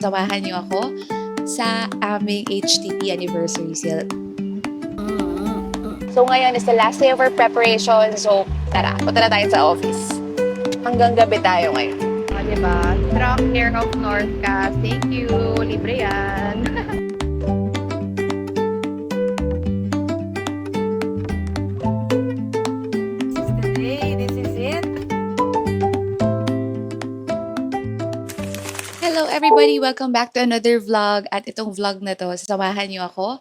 Samahan niyo ako sa aming HTP anniversary sale. So ngayon is the last day of our preparation. So tara, punta na tayo sa office. Hanggang gabi tayo ngayon. Diba? Truck Care of Northcast. Thank you. Libre yan. This is the day. This is it. Hello everybody! Welcome back to another vlog. At itong vlog na to, sasamahan niyo ako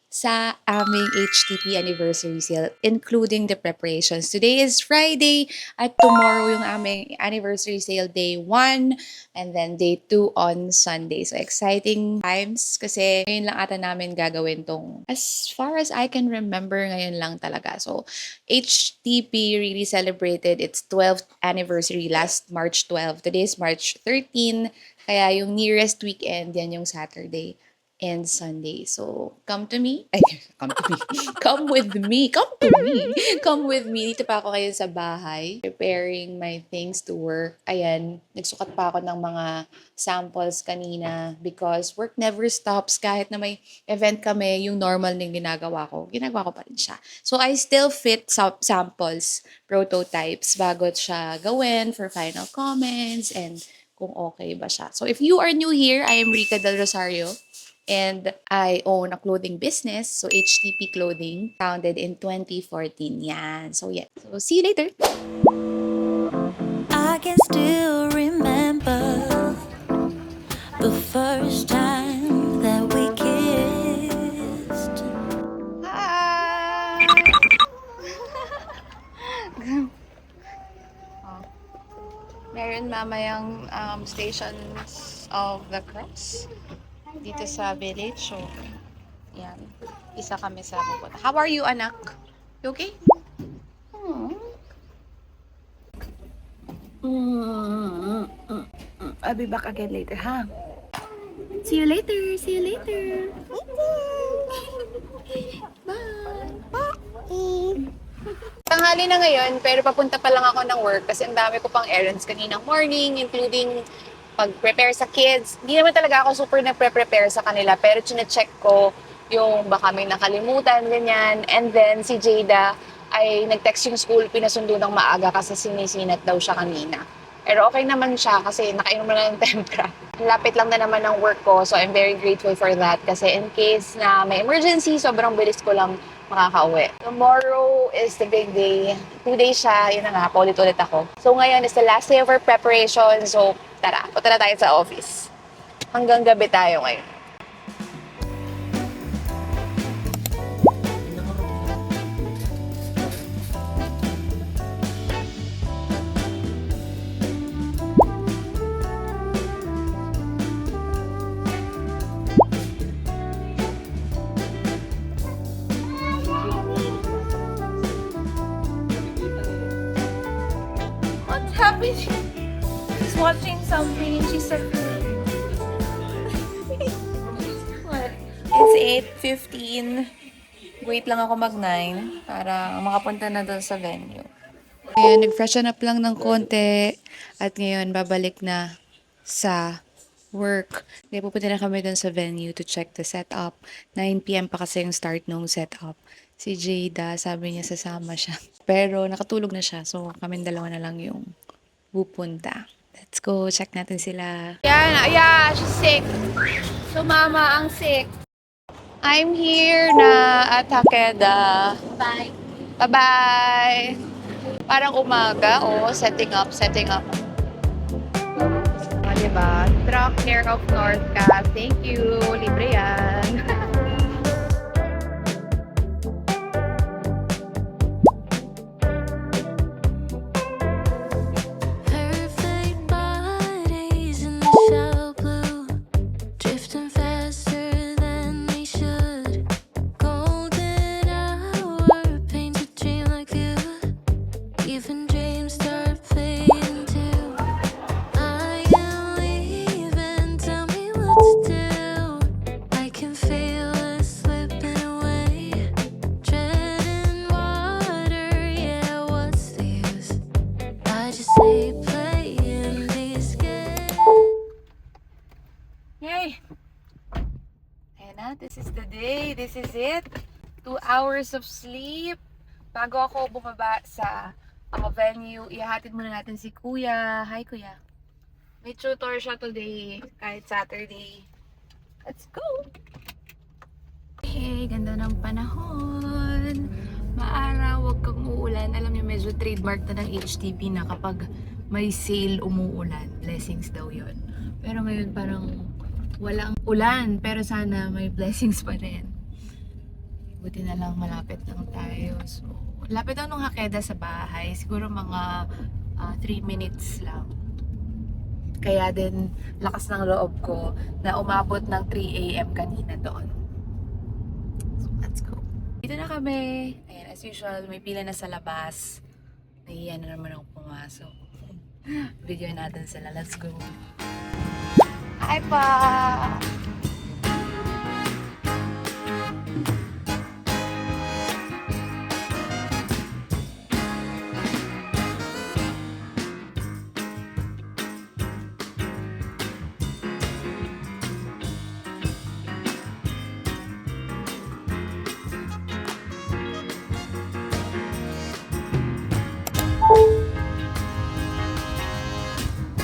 sa aming HTP anniversary sale, including the preparations. Today is Friday at tomorrow yung aming anniversary sale, day 1 and then day 2 on Sunday. So exciting times kasi ngayon lang ata namin gagawin tong, as far as I can remember, ngayon lang talaga. So HTP really celebrated its 12th anniversary last March 12. Today is March 13. Kaya yung nearest weekend, yan yung Saturday and Sunday. So, come to me. Ay, come to me. Come with me. Come to me. Come with me. Dito pa ako ngayon sa bahay. Preparing my things to work. Ayan, nagsukat pa ako ng mga samples kanina because work never stops. Kahit na may event kami, yung normal na ginagawa ko pa rin siya. So, I still fit samples, prototypes, bago siya gawin for final comments and kung okay ba siya. So, if you are new here, I am Rica Del Rosario. And I own a clothing business, so HTP Clothing, founded in 2014. Yan. So, yeah. So, see you later. I can still remember the first time that we kissed. Hi! Oh. Meron mamayang stations of the cross dito sa village. So, yan. Isa kami sa pupunta. How are you, anak? You okay? I'll be back again later, ha? See you later. See you later. Tanghali na ngayon, pero papunta pa lang ako ng work kasi ang dami ko pang errands kaninang morning, including pag-prepare sa kids. Hindi naman talaga ako super nagpre-prepare sa kanila, pero chine-check ko yung baka may nakalimutan, ganyan. And then si Jada ay nag-text yung school, pinasundo ng maaga kasi sinisinat daw siya kanina. Pero okay naman siya kasi nakainom na ng tempra. Lapit lang na naman ng work ko, so I'm very grateful for that kasi in case na may emergency, sobrang bilis ko lang makakauwi. Tomorrow is the big day. 2 days siya, yun na nga, paulit-ulit ako. So ngayon is the last day of our preparation, so tara, punta na tayo sa office. Hanggang gabi tayo ngayon. What's happening? She's watching something and she said, what? It's 8:15. Wait lang ako mag-9 para makapunta na doon sa venue. Ayan, nag-freshen up lang ng konti at ngayon babalik na sa work. Kaya pupunta na kami doon sa venue to check the setup. 9 p.m. pa kasi yung start ng setup. Si Jada, sabi niya sasama siya. Pero nakatulog na siya, so kaming dalawa na lang yung pupunta. Let's go, check natin sila. Yeah, she's sick. So mama ang sick. I'm here na at Takeda. Bye. Bye-bye! Parang umaga, setting up. Diba? Truck Care of Northcast. Thank you. Libre yan. Perfect bodies in the shallow blue, drifting faster than they should. Golden hour paints a dreamlike view. Even dreams start fading too. I am leaving, tell me what to do. I can feel us slipping away. Treading water, yeah, what's the use? I just stay playing these games. Yeah, Ay! Ayan na, this is the day. This is it. 2 hours of sleep. Bago ako bumaba sa venue, ihahatid muna natin si Kuya. Hi, Kuya. May tutor siya today, kahit Saturday. Let's go! Hey, ganda ng panahon. Maaraw, wag kang uulan. Alam niyo, medyo trademark na ng HTP na kapag may sale, umuulan. Blessings daw yun. Pero ngayon parang walang ulan. Pero sana may blessings pa rin. Buti na lang malapit lang tayo. So, lapit lang nung Hakeda sa bahay. Siguro mga 3 minutes lang. Kaya din lakas ng loob ko na umabot ng 3 AM kanina doon. So, let's go. Dito na kami. Ayan, as usual, may pila na sa labas. Nahiya na naman ako pumasok. Video natin sila. Let's go. Hi pa!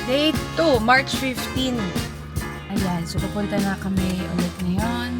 Day 2, March 15. Ayan, so pupunta na kami ulit ngayon.